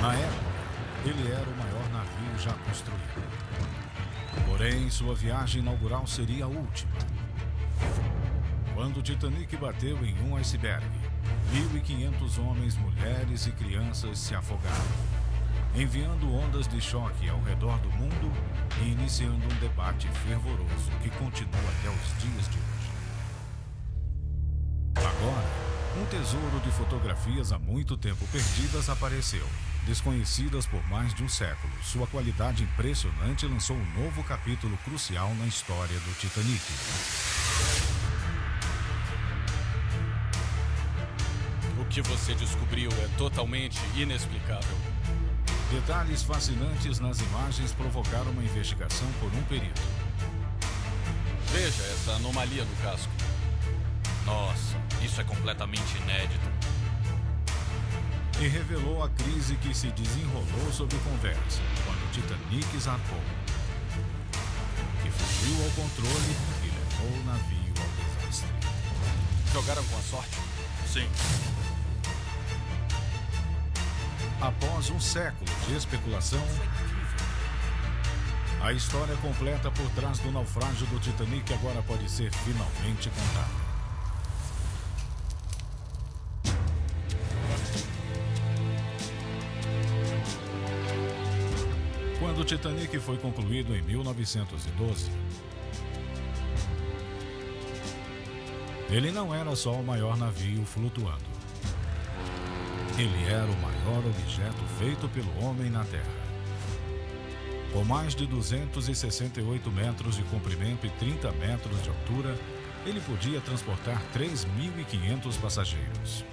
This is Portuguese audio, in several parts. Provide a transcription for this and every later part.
Na época, ele era o maior navio já construído. Porém, sua viagem inaugural seria a última. Quando o Titanic bateu em um iceberg, 1.500 homens, mulheres e crianças se afogaram, enviando ondas de choque ao redor do mundo e iniciando um debate fervoroso que continua até os dias de hoje. Agora, um tesouro de fotografias há muito tempo perdidas apareceu. Desconhecidas por mais de um século, sua qualidade impressionante lançou um novo capítulo crucial na história do Titanic. O que você descobriu é totalmente inexplicável. Detalhes fascinantes nas imagens provocaram uma investigação por um perito. Veja essa anomalia no casco. Nossa, isso é completamente inédito. E revelou a crise que se desenrolou sob conversa quando o Titanic zarpou, que fugiu ao controle e levou o navio ao desastre. Jogaram com a sorte? Sim. Após um século de especulação, a história completa por trás do naufrágio do Titanic agora pode ser finalmente contada. Quando o Titanic foi concluído em 1912, ele não era só o maior navio flutuando. Ele era o maior objeto feito pelo homem na Terra. Com mais de 268 metros de comprimento e 30 metros de altura, ele podia transportar 3.500 passageiros.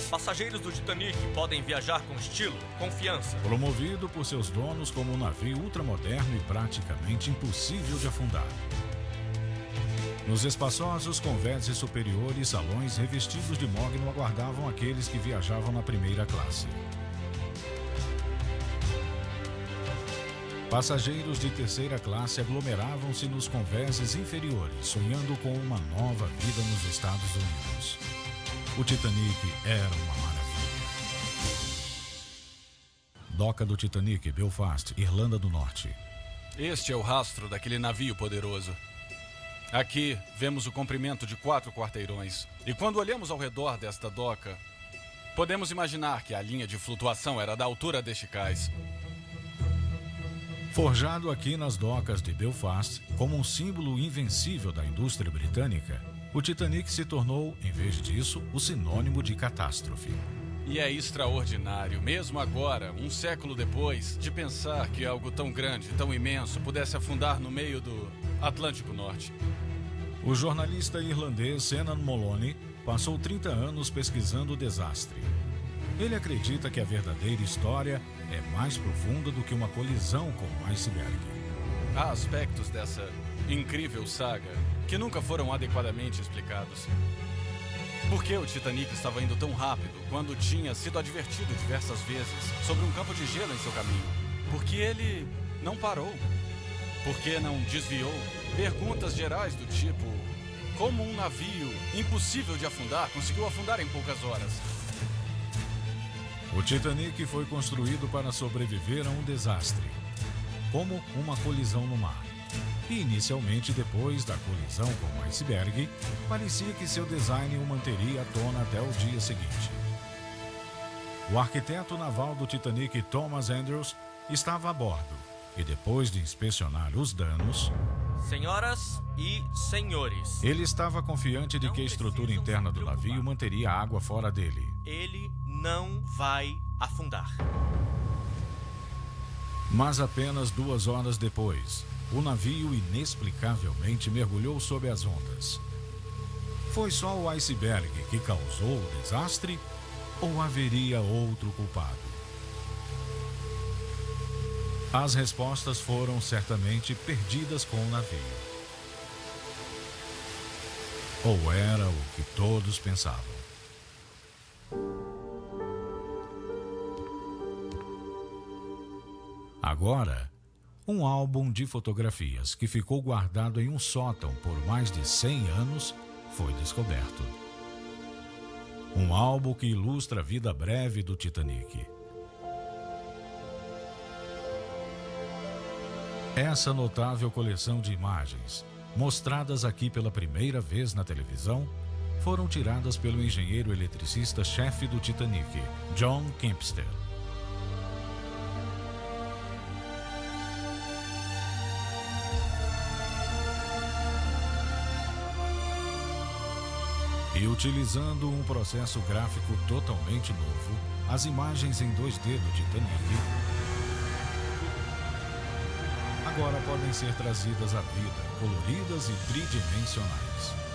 Passageiros do Titanic podem viajar com estilo, confiança. Promovido por seus donos como um navio ultramoderno e praticamente impossível de afundar. Nos espaçosos convéses superiores, salões revestidos de mogno aguardavam aqueles que viajavam na primeira classe. Passageiros de terceira classe aglomeravam-se nos convéses inferiores, sonhando com uma nova vida nos Estados Unidos. O Titanic era uma maravilha. Doca do Titanic, Belfast, Irlanda do Norte. Este é o rastro daquele navio poderoso. Aqui vemos o comprimento de 4 quarteirões. E quando olhamos ao redor desta doca, podemos imaginar que a linha de flutuação era da altura deste cais. Forjado aqui nas docas de Belfast, como um símbolo invencível da indústria britânica, o Titanic se tornou, em vez disso, o sinônimo de catástrofe. E é extraordinário, mesmo agora, um século depois, de pensar que algo tão grande, tão imenso, pudesse afundar no meio do Atlântico Norte. O jornalista irlandês Senan Moloney passou 30 anos pesquisando o desastre. Ele acredita que a verdadeira história é mais profunda do que uma colisão com um iceberg. Há aspectos dessa incrível saga que nunca foram adequadamente explicados. Por que o Titanic estava indo tão rápido quando tinha sido advertido diversas vezes sobre um campo de gelo em seu caminho? Por que ele não parou? Por que não desviou? Perguntas gerais do tipo: como um navio impossível de afundar conseguiu afundar em poucas horas? O Titanic foi construído para sobreviver a um desastre, como uma colisão no mar. E inicialmente, depois da colisão com o iceberg, parecia que seu design o manteria à tona até o dia seguinte. O arquiteto naval do Titanic, Thomas Andrews, estava a bordo e, depois de inspecionar os danos, Senhoras e senhores, ele estava confiante de que a estrutura interna do navio manteria a água fora dele. ele não vai afundar. Mas apenas 2 horas depois, o navio inexplicavelmente mergulhou sob as ondas. Foi só o iceberg que causou o desastre ou haveria outro culpado? As respostas foram certamente perdidas com o navio. Ou era o que todos pensavam. Agora, um álbum de fotografias que ficou guardado em um sótão por mais de 100 anos foi descoberto. Um álbum que ilustra a vida breve do Titanic. Essa notável coleção de imagens, mostradas aqui pela primeira vez na televisão, foram tiradas pelo engenheiro eletricista-chefe do Titanic, John Kempster. E utilizando um processo gráfico totalmente novo, as imagens em 2D do Titanic agora podem ser trazidas à vida, coloridas e tridimensionais.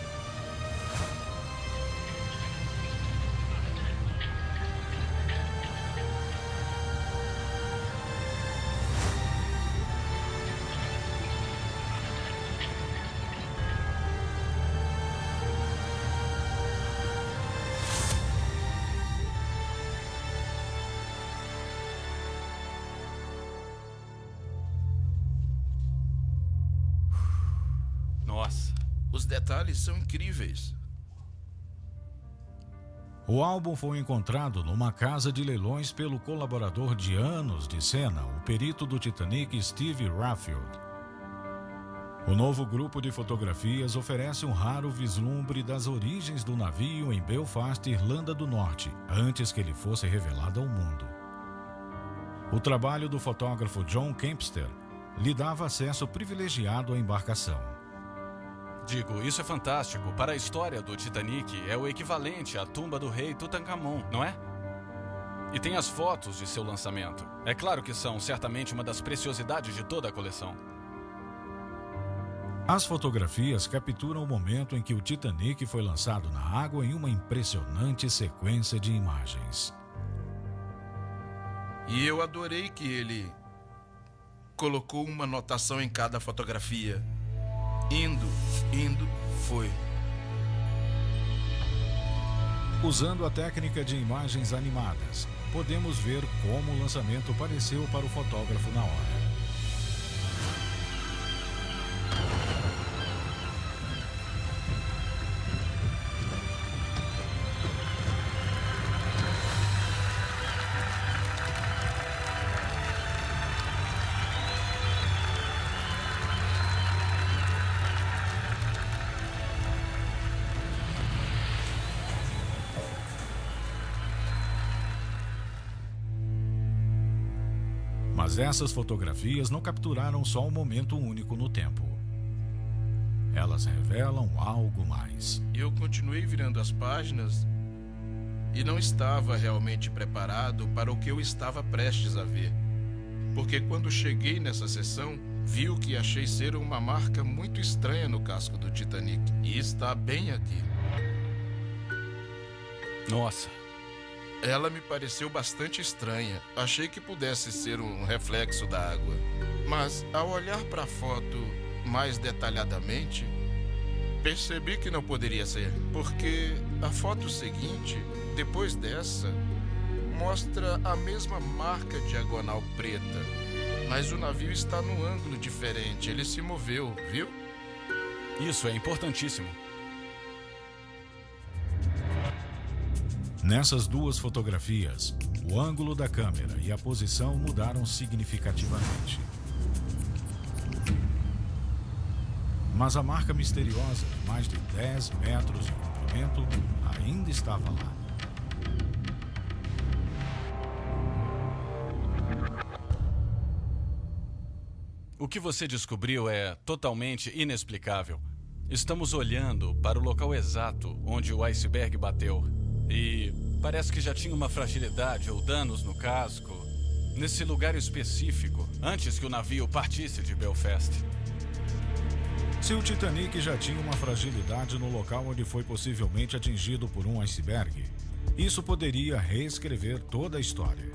Nossa, os detalhes são incríveis. O álbum foi encontrado numa casa de leilões pelo colaborador de anos de cena, o perito do Titanic, Steve Raffield. O novo grupo de fotografias oferece um raro vislumbre das origens do navio em Belfast, Irlanda do Norte, antes que ele fosse revelado ao mundo. O trabalho do fotógrafo John Kempster lhe dava acesso privilegiado à embarcação. Digo, isso é fantástico. Para a história do Titanic, é o equivalente à tumba do rei Tutankhamon, não é? E tem as fotos de seu lançamento. É claro que são certamente uma das preciosidades de toda a coleção. As fotografias capturam o momento em que o Titanic foi lançado na água em uma impressionante sequência de imagens. E eu adorei que ele colocou uma anotação em cada fotografia. Indo, foi. Usando a técnica de imagens animadas, podemos ver como o lançamento pareceu para o fotógrafo na hora. Mas essas fotografias não capturaram só um momento único no tempo. Elas revelam algo mais. Eu continuei virando as páginas e não estava realmente preparado para o que eu estava prestes a ver. Porque quando cheguei nessa sessão, vi o que achei ser uma marca muito estranha no casco do Titanic. E está bem aqui. Nossa. Ela me pareceu bastante estranha. Achei que pudesse ser um reflexo da água. Mas, ao olhar para a foto mais detalhadamente, percebi que não poderia ser. Porque a foto seguinte, depois dessa, mostra a mesma marca diagonal preta. Mas o navio está num ângulo diferente. Ele se moveu, viu? Isso é importantíssimo. Nessas duas fotografias, o ângulo da câmera e a posição mudaram significativamente. Mas a marca misteriosa de mais de 10 metros de comprimento ainda estava lá. O que você descobriu é totalmente inexplicável. Estamos olhando para o local exato onde o iceberg bateu. E parece que já tinha uma fragilidade ou danos no casco, nesse lugar específico, antes que o navio partisse de Belfast. Se o Titanic já tinha uma fragilidade no local onde foi possivelmente atingido por um iceberg, isso poderia reescrever toda a história.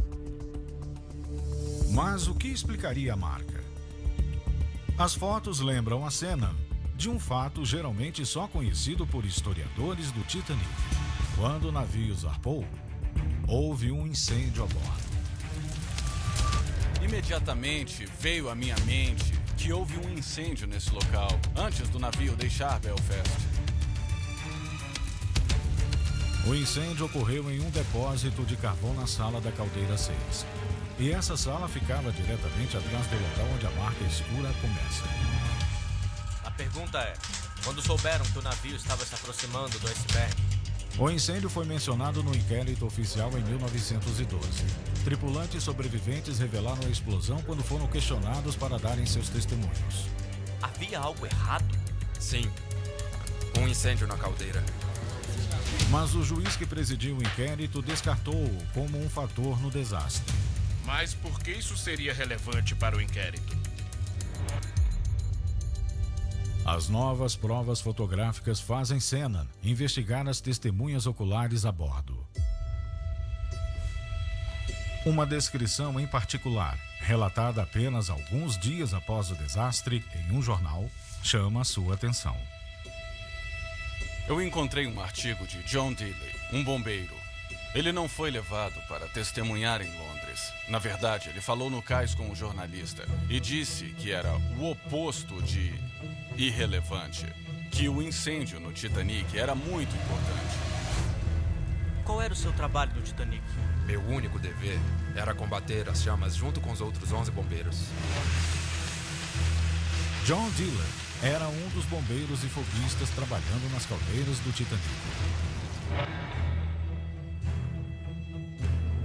Mas o que explicaria a marca? As fotos lembram a cena de um fato geralmente só conhecido por historiadores do Titanic. Quando o navio zarpou, houve um incêndio a bordo. Imediatamente veio à minha mente que houve um incêndio nesse local, antes do navio deixar Belfast. O incêndio ocorreu em um depósito de carvão na sala da caldeira 6. E essa sala ficava diretamente atrás do local onde a marca escura começa. A pergunta é, quando souberam que o navio estava se aproximando do iceberg? O incêndio foi mencionado no inquérito oficial em 1912. Tripulantes sobreviventes revelaram a explosão quando foram questionados para darem seus testemunhos. Havia algo errado? Sim. Um incêndio na caldeira. Mas o juiz que presidiu o inquérito descartou-o como um fator no desastre. Mas por que isso seria relevante para o inquérito? As novas provas fotográficas fazem Senan investigar as testemunhas oculares a bordo. Uma descrição em particular, relatada apenas alguns dias após o desastre em um jornal, chama a sua atenção. Eu encontrei um artigo de John Dealey, um bombeiro. Ele não foi levado para testemunhar em Londres. Na verdade, ele falou no cais com o jornalista e disse que era o oposto de irrelevante, que o incêndio no Titanic era muito importante. Qual era o seu trabalho no Titanic? Meu único dever era combater as chamas junto com os outros 11 bombeiros. John Dealey era um dos bombeiros e foguistas trabalhando nas caldeiras do Titanic.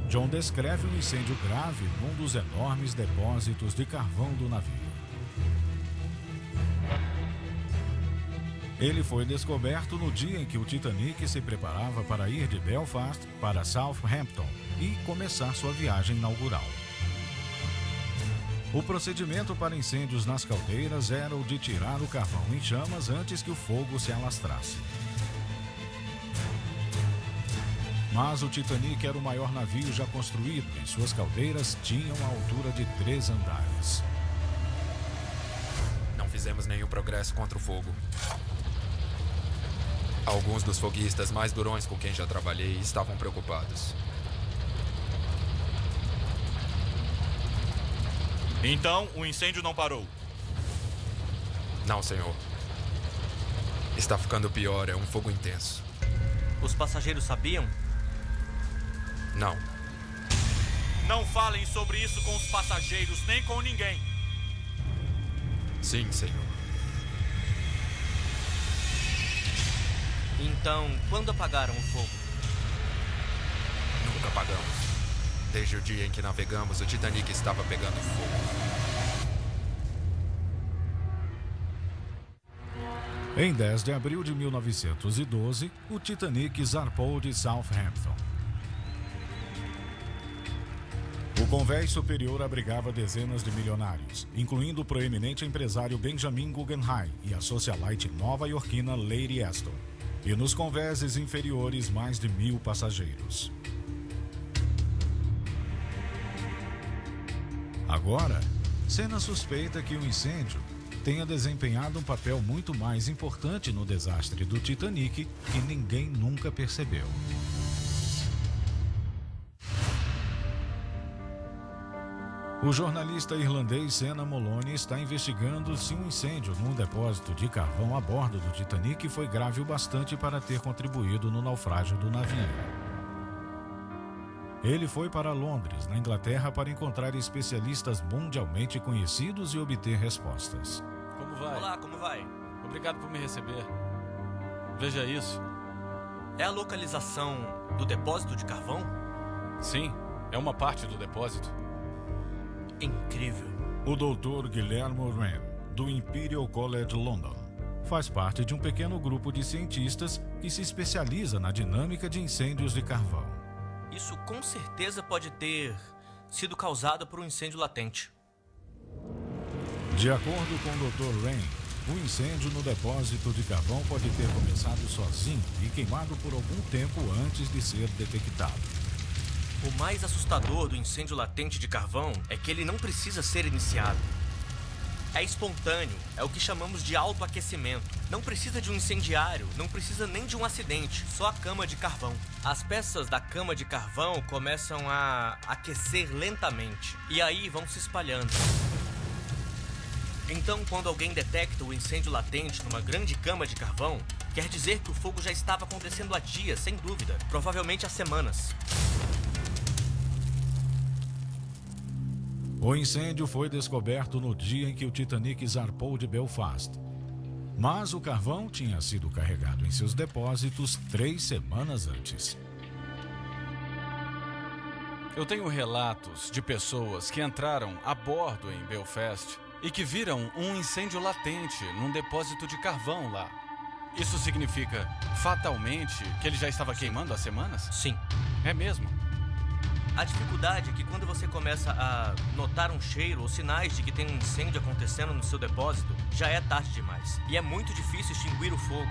John descreve um incêndio grave num dos enormes depósitos de carvão do navio. Ele foi descoberto no dia em que o Titanic se preparava para ir de Belfast para Southampton e começar sua viagem inaugural. O procedimento para incêndios nas caldeiras era o de tirar o carvão em chamas antes que o fogo se alastrasse. Mas o Titanic era o maior navio já construído e suas caldeiras tinham a altura de 3 andares. Não fizemos nenhum progresso contra o fogo. Alguns dos foguistas mais durões com quem já trabalhei estavam preocupados. Então, o incêndio não parou? Não, senhor. Está ficando pior, é um fogo intenso. Os passageiros sabiam? Não. Não falem sobre isso com os passageiros, nem com ninguém. Sim, senhor. Então, quando apagaram o fogo? Nunca apagamos. Desde o dia em que navegamos, o Titanic estava pegando fogo. Em 10 de abril de 1912, o Titanic zarpou de Southampton. O convés superior abrigava dezenas de milionários, incluindo o proeminente empresário Benjamin Guggenheim e a socialite nova-iorquina Lady Astor. E nos convéses inferiores, mais de 1.000 passageiros. Agora, Senna suspeita que o incêndio tenha desempenhado um papel muito mais importante no desastre do Titanic que ninguém nunca percebeu. O jornalista irlandês Senna Moloney está investigando se um incêndio num depósito de carvão a bordo do Titanic foi grave o bastante para ter contribuído no naufrágio do navio. Ele foi para Londres, na Inglaterra, para encontrar especialistas mundialmente conhecidos e obter respostas. Como vai? Olá, como vai? Obrigado por me receber. Veja isso. É a localização do depósito de carvão? Sim, é uma parte do depósito. Incrível. O Dr. Guillermo Wren, do Imperial College London, faz parte de um pequeno grupo de cientistas que se especializa na dinâmica de incêndios de carvão. Isso com certeza pode ter sido causado por um incêndio latente. De acordo com o Dr. Wren, o incêndio no depósito de carvão pode ter começado sozinho e queimado por algum tempo antes de ser detectado. O mais assustador do incêndio latente de carvão é que ele não precisa ser iniciado. É espontâneo, é o que chamamos de autoaquecimento. Não precisa de um incendiário, não precisa nem de um acidente, só a cama de carvão. As peças da cama de carvão começam a aquecer lentamente e aí vão se espalhando. Então, quando alguém detecta o incêndio latente numa grande cama de carvão, quer dizer que o fogo já estava acontecendo há dias, sem dúvida, provavelmente há semanas. O incêndio foi descoberto no dia em que o Titanic zarpou de Belfast. Mas o carvão tinha sido carregado em seus depósitos 3 semanas antes. Eu tenho relatos de pessoas que entraram a bordo em Belfast e que viram um incêndio latente num depósito de carvão lá. Isso significa, fatalmente, que ele já estava queimando há semanas? Sim. É mesmo? A dificuldade é que quando você começa a notar um cheiro ou sinais de que tem um incêndio acontecendo no seu depósito, já é tarde demais. E é muito difícil extinguir o fogo.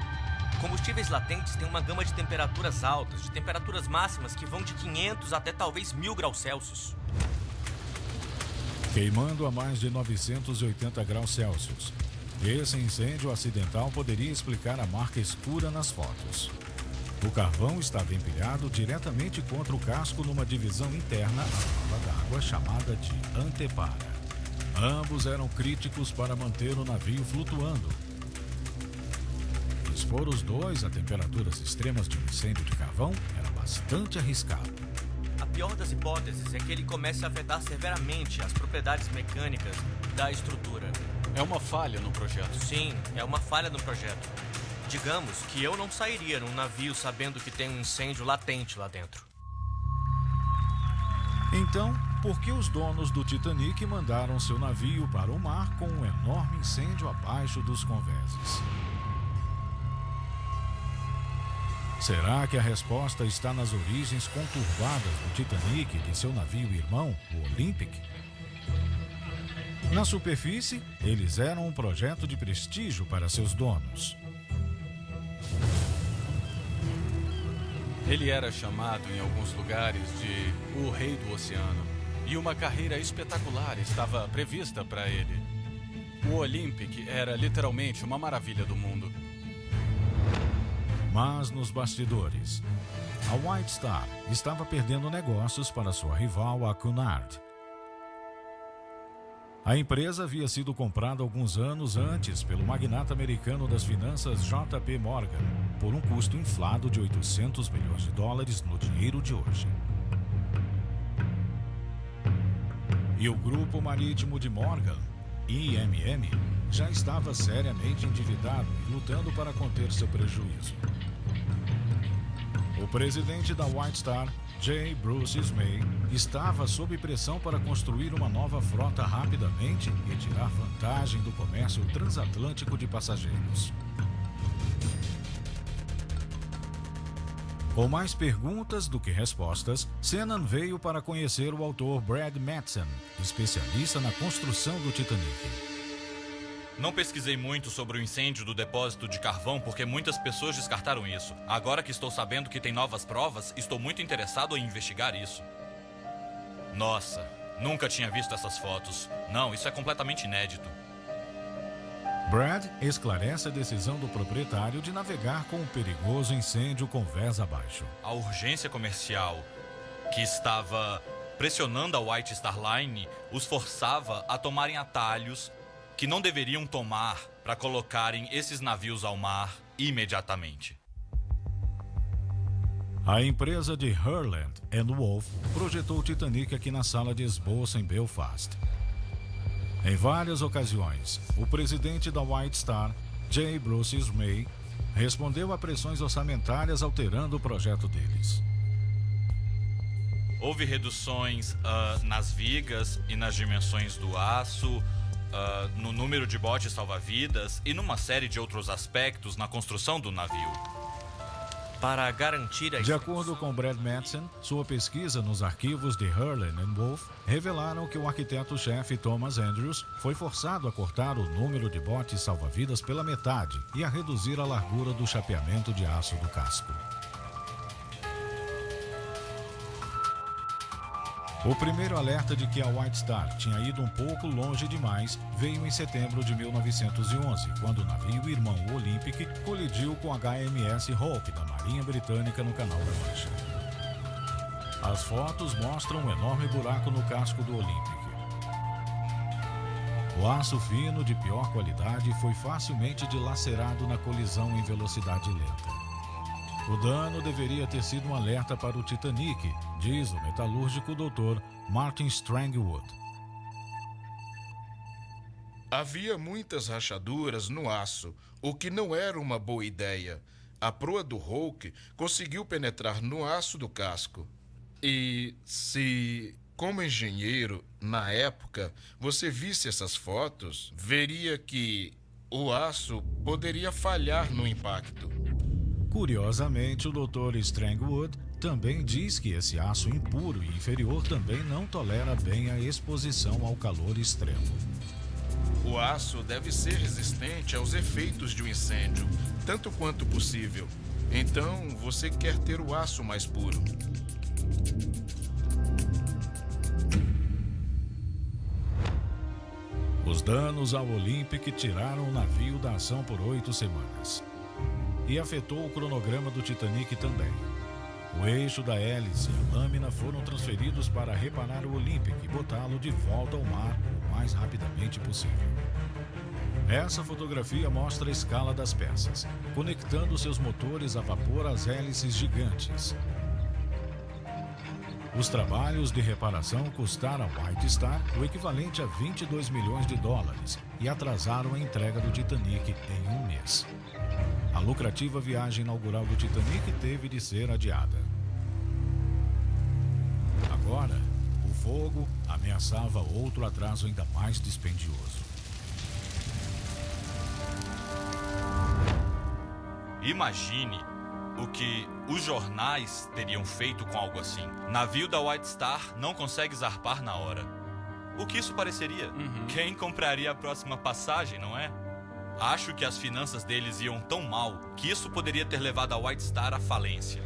Combustíveis latentes têm uma gama de temperaturas altas, de temperaturas máximas que vão de 500 até talvez 1000 graus Celsius. Queimando a mais de 980 graus Celsius. Esse incêndio acidental poderia explicar a marca escura nas fotos. O carvão estava empilhado diretamente contra o casco numa divisão interna à prova d'água chamada de antepara. Ambos eram críticos para manter o navio flutuando. Expor os dois a temperaturas extremas de um incêndio de carvão era bastante arriscado. A pior das hipóteses é que ele comece a afetar severamente as propriedades mecânicas da estrutura. É uma falha no projeto. Sim, é uma falha no projeto. Digamos que eu não sairia num navio sabendo que tem um incêndio latente lá dentro. Então, por que os donos do Titanic mandaram seu navio para o mar com um enorme incêndio abaixo dos convéses? Será que a resposta está nas origens conturbadas do Titanic e de seu navio irmão, o Olympic? Na superfície, eles eram um projeto de prestígio para seus donos. Ele era chamado em alguns lugares de o Rei do Oceano. E uma carreira espetacular estava prevista para ele. O Olympic era literalmente uma maravilha do mundo. Mas nos bastidores, a White Star estava perdendo negócios para sua rival, a Cunard. A empresa havia sido comprada alguns anos antes pelo magnata americano das finanças J.P. Morgan, por um custo inflado de $800 milhões no dinheiro de hoje. E o grupo marítimo de Morgan, IMM, já estava seriamente endividado e lutando para conter seu prejuízo. O presidente da White Star, J. Bruce Ismay, estava sob pressão para construir uma nova frota rapidamente e tirar vantagem do comércio transatlântico de passageiros. Com mais perguntas do que respostas, Senan veio para conhecer o autor Brad Matson, especialista na construção do Titanic. Não pesquisei muito sobre o incêndio do depósito de carvão porque muitas pessoas descartaram isso. Agora que estou sabendo que tem novas provas, estou muito interessado em investigar isso. Nossa, nunca tinha visto essas fotos. Não, isso é completamente inédito. Brad esclarece a decisão do proprietário de navegar com um perigoso incêndio com vés abaixo. A urgência comercial que estava pressionando a White Star Line os forçava a tomarem atalhos que não deveriam tomar para colocarem esses navios ao mar imediatamente. A empresa de Hurland & Wolff projetou o Titanic aqui na sala de esboço em Belfast. Em várias ocasiões, o presidente da White Star, J. Bruce Ismay, respondeu a pressões orçamentárias alterando o projeto deles. Houve reduções nas vigas e nas dimensões do aço, no número de botes salva-vidas e numa série de outros aspectos na construção do navio. Para garantir a... De acordo com Brad Matson, sua pesquisa nos arquivos de Hurland & Wolff revelaram que o arquiteto-chefe Thomas Andrews foi forçado a cortar o número de botes salva-vidas pela metade e a reduzir a largura do chapeamento de aço do casco. O primeiro alerta de que a White Star tinha ido um pouco longe demais veio em setembro de 1911, quando o navio irmão Olympic colidiu com a HMS Hope da Marinha Britânica no Canal da Mancha. As fotos mostram um enorme buraco no casco do Olympic. O aço fino de pior qualidade foi facilmente dilacerado na colisão em velocidade lenta. O dano deveria ter sido um alerta para o Titanic, diz o metalúrgico Dr. Martin Strangwood. Havia muitas rachaduras no aço, o que não era uma boa ideia. A proa do Hulk conseguiu penetrar no aço do casco. E se, como engenheiro, na época, você visse essas fotos, veria que o aço poderia falhar no impacto. Curiosamente, o Dr. Strangwood também diz que esse aço impuro e inferior também não tolera bem a exposição ao calor extremo. O aço deve ser resistente aos efeitos de um incêndio, tanto quanto possível. Então, você quer ter o aço mais puro. Os danos ao Olympic tiraram o navio da ação por 8 semanas. E afetou o cronograma do Titanic também. O eixo da hélice e a lâmina foram transferidos para reparar o Olympic e botá-lo de volta ao mar o mais rapidamente possível. Essa fotografia mostra a escala das peças, conectando seus motores a vapor às hélices gigantes. Os trabalhos de reparação custaram a White Star o equivalente a $22 milhões e atrasaram a entrega do Titanic em um mês. A lucrativa viagem inaugural do Titanic teve de ser adiada. Agora, o fogo ameaçava outro atraso ainda mais dispendioso. Imagine o que os jornais teriam feito com algo assim. Navio da White Star não consegue zarpar na hora. O que isso pareceria? Quem compraria a próxima passagem, não é? Acho que as finanças deles iam tão mal que isso poderia ter levado a White Star à falência.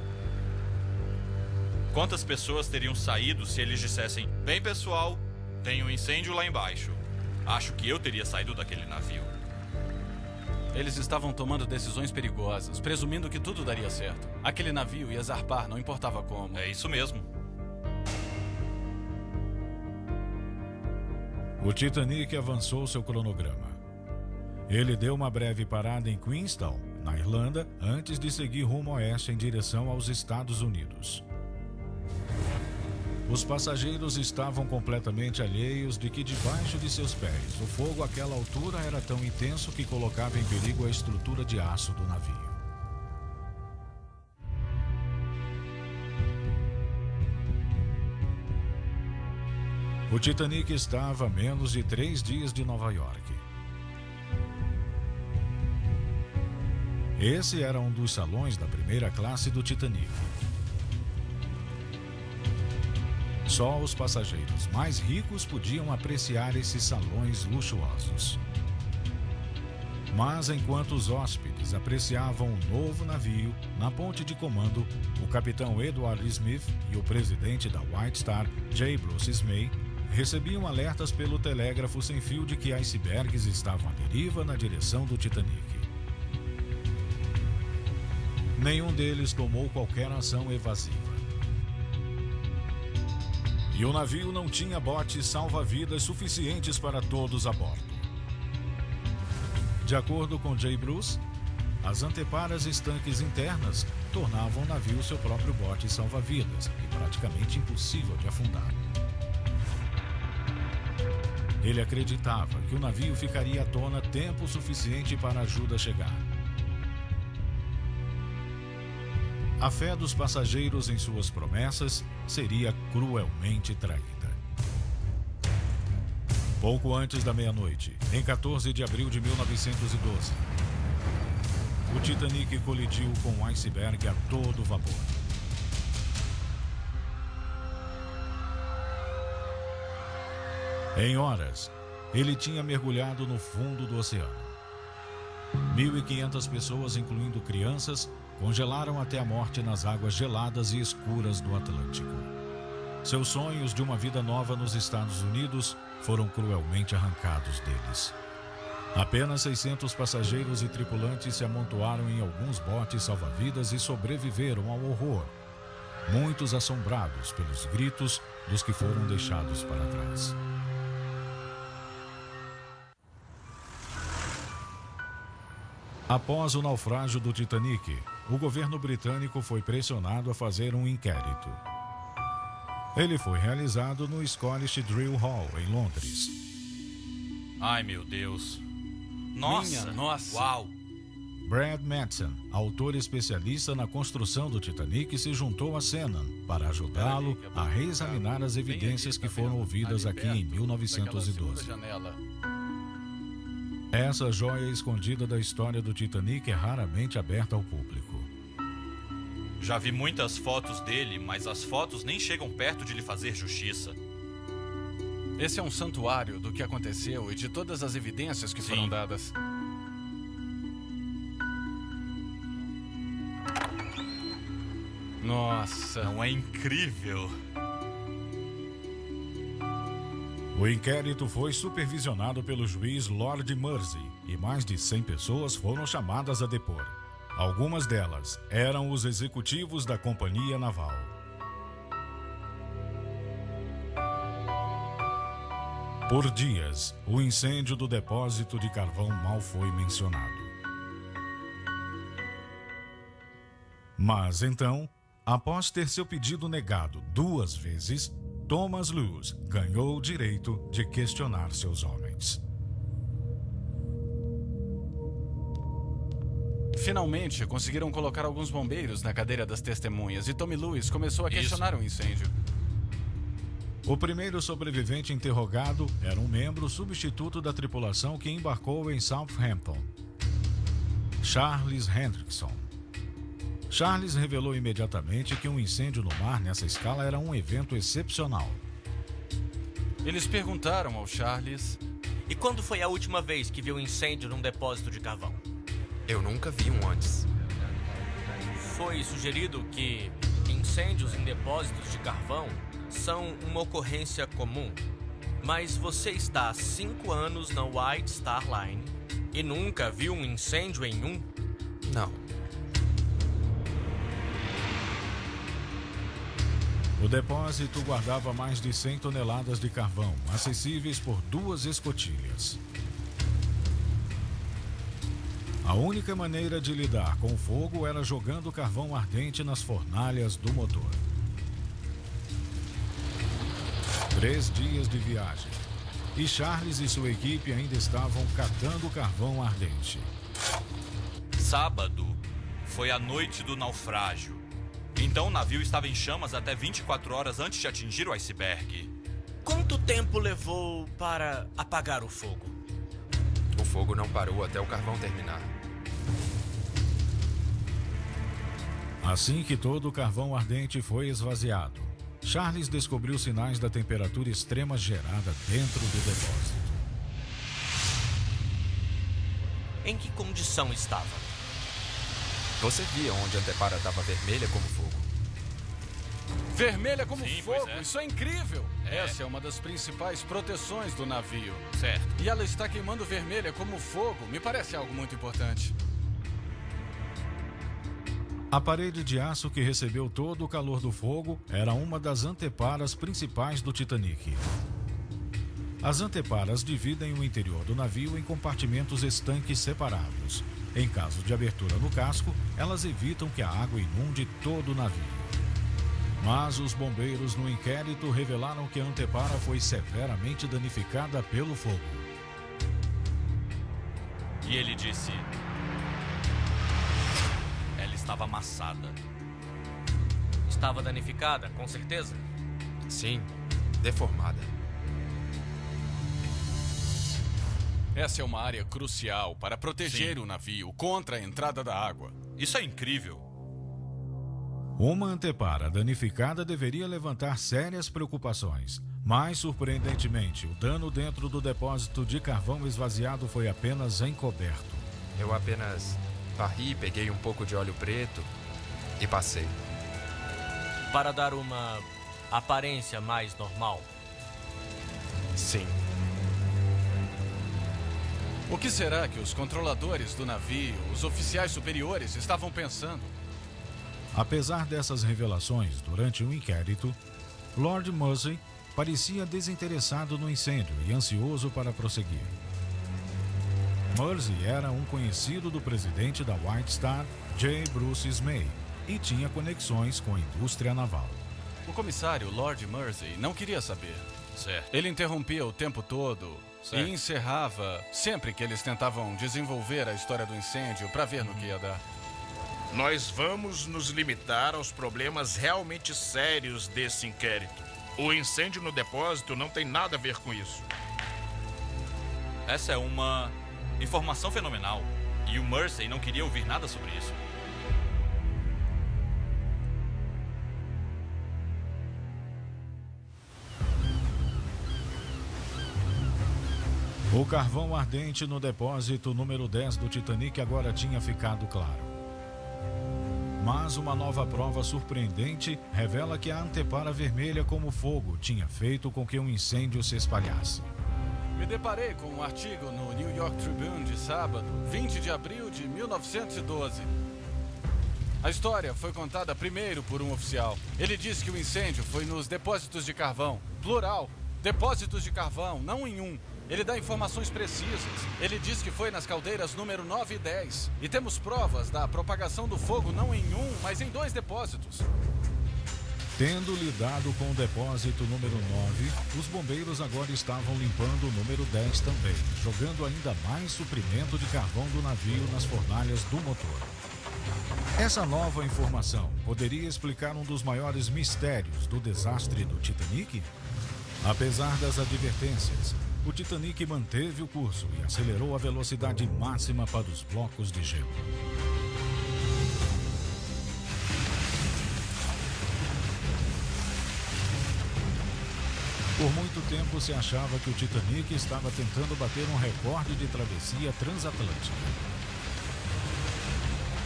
Quantas pessoas teriam saído se eles dissessem: bem, pessoal, tem um incêndio lá embaixo. Acho que eu teria saído daquele navio. Eles estavam tomando decisões perigosas, presumindo que tudo daria certo. Aquele navio ia zarpar, não importava como. É isso mesmo. O Titanic avançou seu cronograma. Ele deu uma breve parada em Queenstown, na Irlanda, antes de seguir rumo oeste em direção aos Estados Unidos. Os passageiros estavam completamente alheios de que debaixo de seus pés o fogo àquela altura era tão intenso que colocava em perigo a estrutura de aço do navio. O Titanic estava a menos de 3 dias de Nova York. Esse era um dos salões da primeira classe do Titanic. Só os passageiros mais ricos podiam apreciar esses salões luxuosos. Mas enquanto os hóspedes apreciavam o novo navio, na ponte de comando, o capitão Edward Smith e o presidente da White Star, J. Bruce Ismay, recebiam alertas pelo telégrafo sem fio de que icebergs estavam à deriva na direção do Titanic. Nenhum deles tomou qualquer ação evasiva. E o navio não tinha botes salva-vidas suficientes para todos a bordo. De acordo com J. Bruce, as anteparas estanques internas tornavam o navio seu próprio bote salva-vidas e praticamente impossível de afundar. Ele acreditava que o navio ficaria à tona tempo suficiente para a ajuda chegar. A fé dos passageiros em suas promessas seria cruelmente traída. Pouco antes da meia-noite, em 14 de abril de 1912, o Titanic colidiu com um iceberg a todo vapor. Em horas, ele tinha mergulhado no fundo do oceano. 1.500 pessoas, incluindo crianças, congelaram até a morte nas águas geladas e escuras do Atlântico. Seus sonhos de uma vida nova nos Estados Unidos foram cruelmente arrancados deles. Apenas 600 passageiros e tripulantes se amontoaram em alguns botes salva-vidas e sobreviveram ao horror, muitos assombrados pelos gritos dos que foram deixados para trás. Após o naufrágio do Titanic, o governo britânico foi pressionado a fazer um inquérito. Ele foi realizado no Scottish Drill Hall, em Londres. Ai, meu Deus. Nossa! Minha nossa! Uau! Brad Madsen, autor especialista na construção do Titanic, se juntou a Shannon para ajudá-lo a reexaminar as evidências que foram ouvidas aqui em 1912. Essa joia escondida da história do Titanic é raramente aberta ao público. Já vi muitas fotos dele, mas as fotos nem chegam perto de lhe fazer justiça. Esse é um santuário do que aconteceu e de todas as evidências que foram dadas. Nossa. Não é incrível? O inquérito foi supervisionado pelo juiz Lord Mersey e mais de 100 pessoas foram chamadas a depor. Algumas delas eram os executivos da companhia naval. Por dias, o incêndio do depósito de carvão mal foi mencionado. Mas então, após ter seu pedido negado 2 vezes, Thomas Lewis ganhou o direito de questionar seus homens. Finalmente, conseguiram colocar alguns bombeiros na cadeira das testemunhas e Tommy Lewis começou a questionar o incêndio. O primeiro sobrevivente interrogado era um membro substituto da tripulação que embarcou em Southampton, Charles Hendrickson. Charles revelou imediatamente que um incêndio no mar nessa escala era um evento excepcional. Eles perguntaram ao Charles: E quando foi a última vez que viu um incêndio num depósito de carvão? Eu nunca vi um antes. Foi sugerido que incêndios em depósitos de carvão são uma ocorrência comum. Mas você está há 5 anos na White Star Line e nunca viu um incêndio em um? Não. O depósito guardava mais de 100 toneladas de carvão, acessíveis por 2 escotilhas. A única maneira de lidar com o fogo era jogando carvão ardente nas fornalhas do motor. 3 dias de viagem. E Charles e sua equipe ainda estavam catando carvão ardente. Sábado foi a noite do naufrágio. Então o navio estava em chamas até 24 horas antes de atingir o iceberg. Quanto tempo levou para apagar o fogo? O fogo não parou até o carvão terminar. Assim que todo o carvão ardente foi esvaziado, Charles descobriu sinais da temperatura extrema gerada dentro do depósito. Em que condição estava? Você via onde a antepara estava vermelha como fogo? Vermelha como Sim, fogo, pois é. isso é incrível! É. Essa é uma das principais proteções do navio. Certo. E ela está queimando vermelha como fogo, me parece algo muito importante. A parede de aço que recebeu todo o calor do fogo era uma das anteparas principais do Titanic. As anteparas dividem o interior do navio em compartimentos estanques separados. Em caso de abertura no casco, elas evitam que a água inunde todo o navio. Mas os bombeiros no inquérito revelaram que a antepara foi severamente danificada pelo fogo. E ele disse: ela estava amassada. Estava danificada, com certeza? Sim, deformada. Essa é uma área crucial para proteger o navio contra a entrada da água. Isso é incrível. Uma antepara danificada deveria levantar sérias preocupações. Mas, surpreendentemente, o dano dentro do depósito de carvão esvaziado foi apenas encoberto. Eu apenas varri, peguei um pouco de óleo preto e passei. Para dar uma aparência mais normal. Sim. O que será que os controladores do navio, os oficiais superiores, estavam pensando? Apesar dessas revelações durante o inquérito, Lord Mersey parecia desinteressado no incêndio e ansioso para prosseguir. Mersey era um conhecido do presidente da White Star, J. Bruce Ismay, e tinha conexões com a indústria naval. O comissário Lord Mersey não queria saber. Certo. Ele interrompia o tempo todo E encerrava sempre que eles tentavam desenvolver a história do incêndio para ver no que ia dar. Nós vamos nos limitar aos problemas realmente sérios desse inquérito. O incêndio no depósito não tem nada a ver com isso. Essa é uma informação fenomenal. E o Mersey não queria ouvir nada sobre isso. O carvão ardente no depósito número 10 do Titanic agora tinha ficado claro. Mas uma nova prova surpreendente revela que a antepara vermelha como fogo tinha feito com que um incêndio se espalhasse. Me deparei com um artigo no New York Tribune de sábado, 20 de abril de 1912. A história foi contada primeiro por um oficial. Ele disse que o incêndio foi nos depósitos de carvão, plural, depósitos de carvão, não em um. Ele dá informações precisas. Ele diz que foi nas caldeiras número 9 e 10. E temos provas da propagação do fogo não em um, mas em 2 depósitos. Tendo lidado com o depósito número 9, os bombeiros agora estavam limpando o número 10 também, jogando ainda mais suprimento de carvão do navio nas fornalhas do motor. Essa nova informação poderia explicar um dos maiores mistérios do desastre do Titanic? Apesar das advertências, o Titanic manteve o curso e acelerou a velocidade máxima para os blocos de gelo. Por muito tempo se achava que o Titanic estava tentando bater um recorde de travessia transatlântica.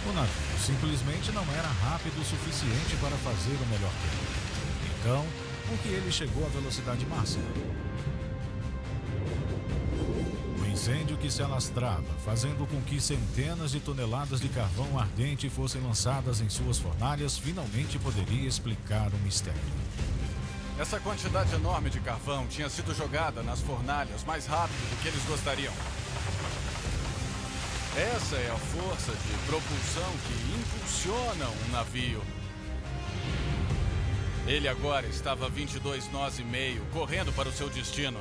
O navio simplesmente não era rápido o suficiente para fazer o melhor tempo. Então, por que ele chegou à velocidade máxima? O incêndio que se alastrava, fazendo com que centenas de toneladas de carvão ardente fossem lançadas em suas fornalhas, finalmente poderia explicar o mistério. Essa quantidade enorme de carvão tinha sido jogada nas fornalhas mais rápido do que eles gostariam. Essa é a força de propulsão que impulsiona um navio. Ele agora estava a 22 nós e meio, correndo para o seu destino.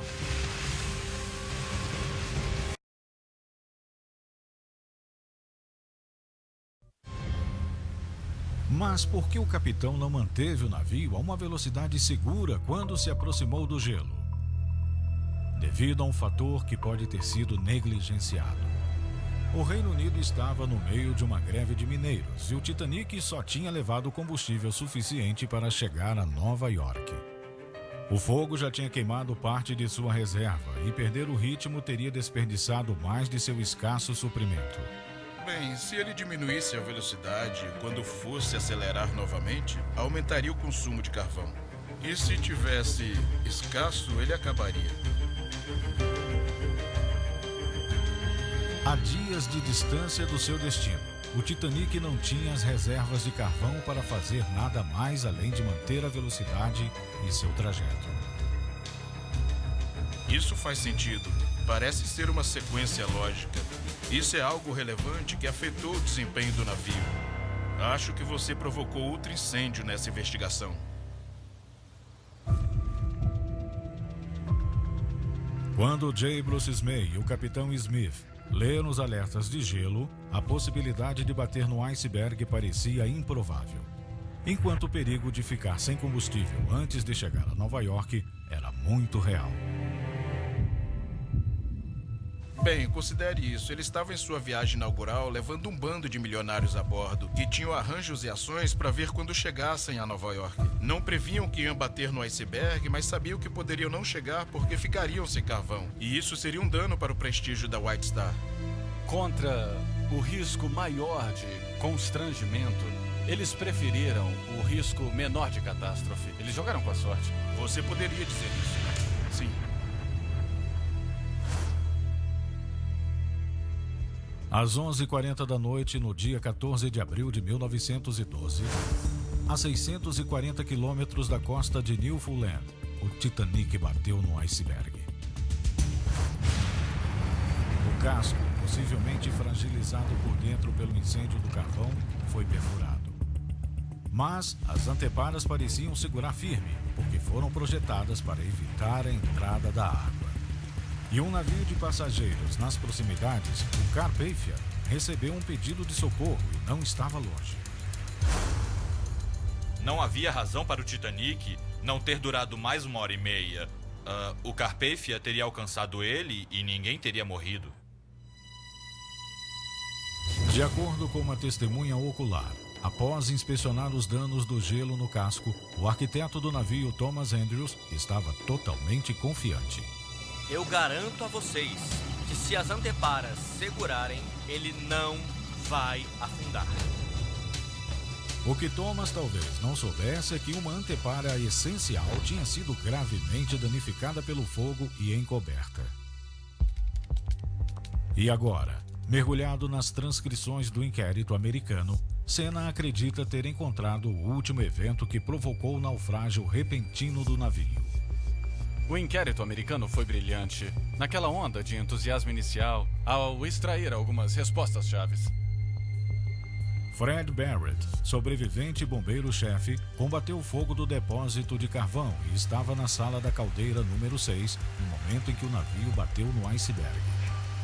Mas por que o capitão não manteve o navio a uma velocidade segura quando se aproximou do gelo? Devido a um fator que pode ter sido negligenciado. O Reino Unido estava no meio de uma greve de mineiros e o Titanic só tinha levado combustível suficiente para chegar a Nova York. O fogo já tinha queimado parte de sua reserva e perder o ritmo teria desperdiçado mais de seu escasso suprimento. Bem, se ele diminuísse a velocidade quando fosse acelerar novamente, aumentaria o consumo de carvão. E se tivesse escasso, ele acabaria. A dias de distância do seu destino, o Titanic não tinha as reservas de carvão para fazer nada mais além de manter a velocidade e seu trajeto. Isso faz sentido. Parece ser uma sequência lógica. Isso é algo relevante que afetou o desempenho do navio. Acho que você provocou outro incêndio nessa investigação. Quando J. Bruce May e o capitão Smith leram os alertas de gelo, a possibilidade de bater no iceberg parecia improvável, enquanto o perigo de ficar sem combustível antes de chegar a Nova York era muito real. Bem, considere isso. Ele estava em sua viagem inaugural levando um bando de milionários a bordo que tinham arranjos e ações para ver quando chegassem a Nova York. Não previam que iam bater no iceberg, mas sabiam que poderiam não chegar porque ficariam sem carvão. E isso seria um dano para o prestígio da White Star. Contra o risco maior de constrangimento, eles preferiram o risco menor de catástrofe. Eles jogaram com a sorte. Você poderia dizer isso. Sim. Às 11h40 da noite, no dia 14 de abril de 1912, a 640 quilômetros da costa de Newfoundland, o Titanic bateu no iceberg. O casco, possivelmente fragilizado por dentro pelo incêndio do carvão, foi perfurado. Mas as anteparas pareciam segurar firme, porque foram projetadas para evitar a entrada da água. e um navio de passageiros nas proximidades, o Carpathia recebeu um pedido de socorro e não estava longe. Não havia razão para o Titanic não ter durado mais 1h30. O Carpathia teria alcançado ele e ninguém teria morrido. De acordo com uma testemunha ocular, após inspecionar os danos do gelo no casco, o arquiteto do navio, Thomas Andrews, estava totalmente confiante. Eu garanto a vocês que se as anteparas segurarem, ele não vai afundar. O que Thomas talvez não soubesse é que uma antepara essencial tinha sido gravemente danificada pelo fogo e encoberta. E agora, mergulhado nas transcrições do inquérito americano, Senna acredita ter encontrado o último evento que provocou o naufrágio repentino do navio. O inquérito americano foi brilhante, naquela onda de entusiasmo inicial, ao extrair algumas respostas-chaves. Fred Barrett, sobrevivente e bombeiro-chefe, combateu o fogo do depósito de carvão e estava na sala da caldeira número 6, no momento em que o navio bateu no iceberg.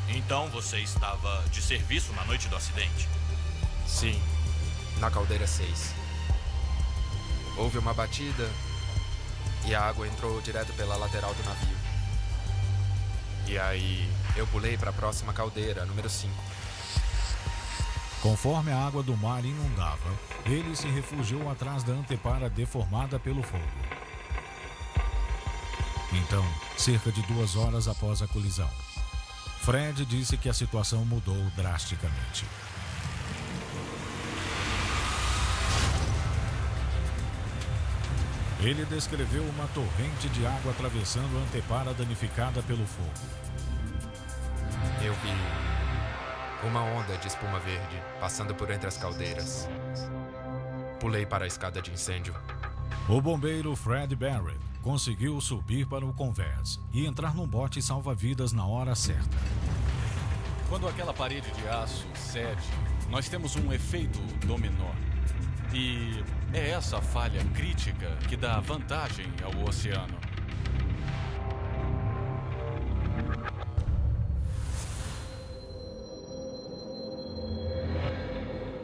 Então você estava de serviço na noite do acidente? Sim, na caldeira 6. Houve uma batida e a água entrou direto pela lateral do navio. E aí eu pulei para a próxima caldeira, número 5. Conforme a água do mar inundava, ele se refugiou atrás da antepara deformada pelo fogo. Então, cerca de 2 horas após a colisão, Fred disse que a situação mudou drasticamente. Ele descreveu uma torrente de água atravessando a antepara danificada pelo fogo. Eu vi uma onda de espuma verde passando por entre as caldeiras. Pulei para a escada de incêndio. O bombeiro Fred Barrett conseguiu subir para o convés e entrar num bote salva-vidas na hora certa. Quando aquela parede de aço cede, nós temos um efeito dominó. E é essa falha crítica que dá vantagem ao oceano.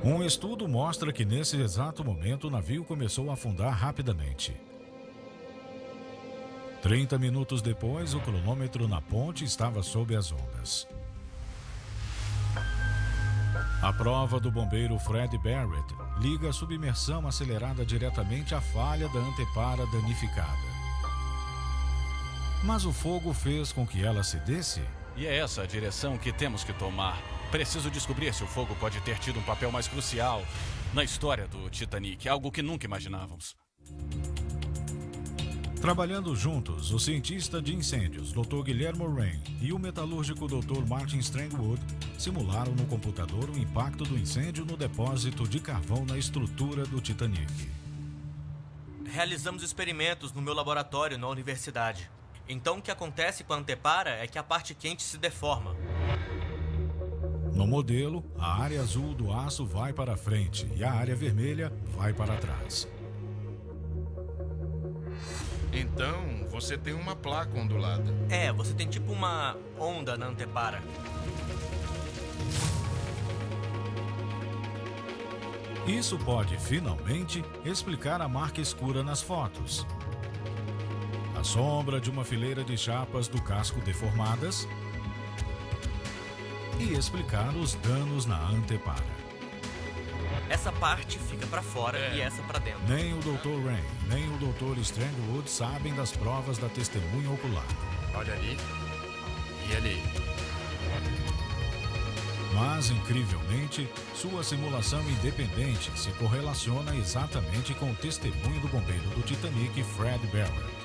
Um estudo mostra que nesse exato momento o navio começou a afundar rapidamente. 30 minutos depois, o cronômetro na ponte estava sob as ondas. A prova do bombeiro Fred Barrett liga a submersão acelerada diretamente à falha da antepara danificada. Mas o fogo fez com que ela cedesse? E é essa a direção que temos que tomar. Preciso descobrir se o fogo pode ter tido um papel mais crucial na história do Titanic, algo que nunca imaginávamos. Trabalhando juntos, o cientista de incêndios, Dr. Guillermo Rain, e o metalúrgico Dr. Martin Strangwood simularam no computador o impacto do incêndio no depósito de carvão na estrutura do Titanic. Realizamos experimentos no meu laboratório na universidade. Então o que acontece com a antepara é que a parte quente se deforma. No modelo, a área azul do aço vai para frente e a área vermelha vai para trás. Então, você tem uma placa ondulada. É, você tem tipo uma onda na antepara. Isso pode, finalmente, explicar a marca escura nas fotos. A sombra de uma fileira de chapas do casco deformadas e explicar os danos na antepara. Essa parte fica pra fora e essa pra dentro. Nem o Dr. Rain, nem o Dr. Strangwood sabem das provas da testemunha ocular. Olha ali e ali. Mas, incrivelmente, sua simulação independente se correlaciona exatamente com o testemunho do bombeiro do Titanic, Fred Barrett.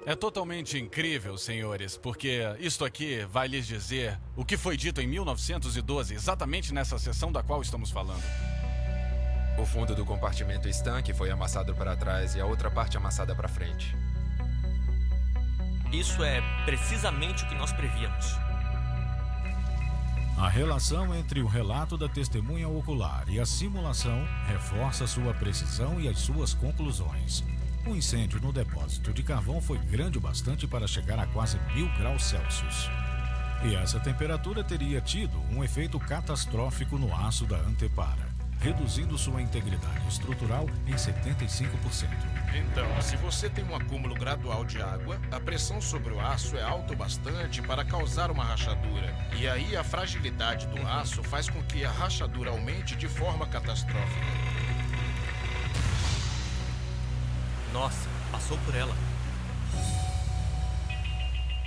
É totalmente incrível, senhores, porque isto aqui vai lhes dizer o que foi dito em 1912, exatamente nessa sessão da qual estamos falando. O fundo do compartimento estanque foi amassado para trás e a outra parte amassada para frente. Isso é precisamente o que nós prevíamos. A relação entre o relato da testemunha ocular e a simulação reforça sua precisão e as suas conclusões. O incêndio no depósito de carvão foi grande o bastante para chegar a quase 1000 graus Celsius. E essa temperatura teria tido um efeito catastrófico no aço da antepara, reduzindo sua integridade estrutural em 75%. Então, se você tem um acúmulo gradual de água, a pressão sobre o aço é alta o bastante para causar uma rachadura. E aí a fragilidade do aço faz com que a rachadura aumente de forma catastrófica. Nossa, passou por ela.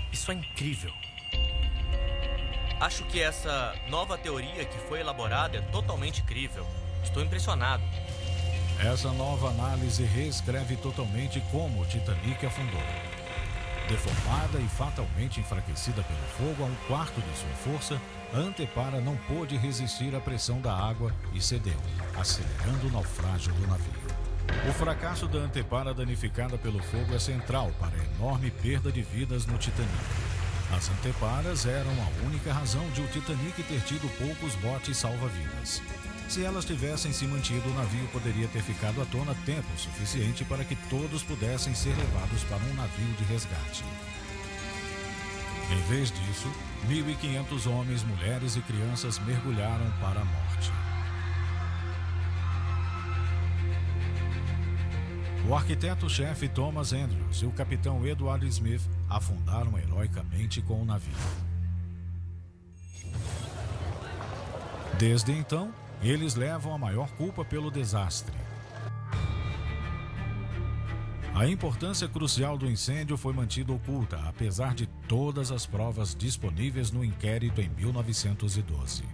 Isso é incrível. Acho que essa nova teoria que foi elaborada é totalmente crível. Estou impressionado. Essa nova análise reescreve totalmente como o Titanic afundou. Deformada e fatalmente enfraquecida pelo fogo a 1/4 de sua força, a antepara não pôde resistir à pressão da água e cedeu, acelerando o naufrágio do navio. O fracasso da antepara danificada pelo fogo é central para a enorme perda de vidas no Titanic. As anteparas eram a única razão de o Titanic ter tido poucos botes salva-vidas. Se elas tivessem se mantido, o navio poderia ter ficado à tona tempo suficiente para que todos pudessem ser levados para um navio de resgate. Em vez disso, 1.500 homens, mulheres e crianças mergulharam para a morte. O arquiteto-chefe Thomas Andrews e o capitão Edward Smith afundaram heroicamente com o navio. Desde então, eles levam a maior culpa pelo desastre. A importância crucial do incêndio foi mantida oculta, apesar de todas as provas disponíveis no inquérito em 1912.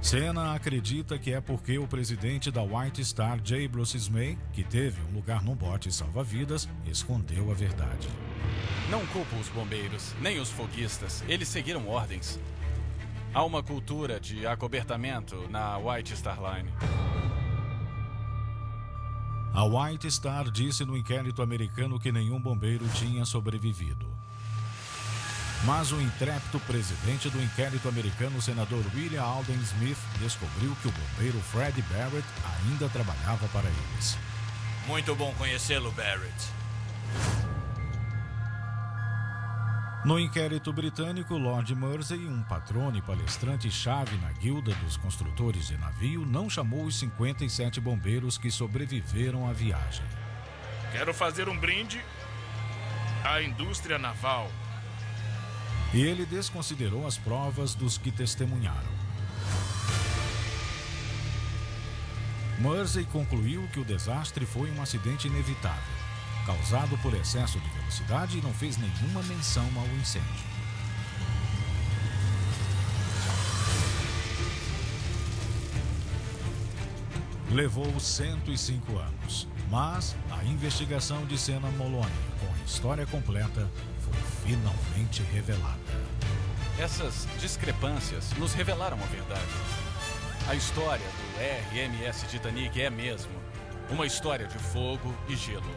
Senna acredita que é porque o presidente da White Star, J. Bruce May, que teve um lugar num bote salva-vidas, escondeu a verdade. Não culpo os bombeiros, nem os foguistas. Eles seguiram ordens. Há uma cultura de acobertamento na White Star Line. A White Star disse no inquérito americano que nenhum bombeiro tinha sobrevivido. Mas o intrépido presidente do inquérito americano, o senador William Alden Smith, descobriu que o bombeiro Fred Barrett ainda trabalhava para eles. Muito bom conhecê-lo, Barrett. No inquérito britânico, Lord Mersey, um patrono e palestrante-chave na guilda dos construtores de navio, não chamou os 57 bombeiros que sobreviveram à viagem. Quero fazer um brinde à indústria naval. E ele desconsiderou as provas dos que testemunharam. Mersey concluiu que o desastre foi um acidente inevitável, causado por excesso de velocidade, e não fez nenhuma menção ao incêndio. Levou 105 anos, mas a investigação de Senna Moloney, com a história completa, foi finalmente revelada. Essas discrepâncias nos revelaram a verdade. A história do RMS Titanic é mesmo uma história de fogo e gelo.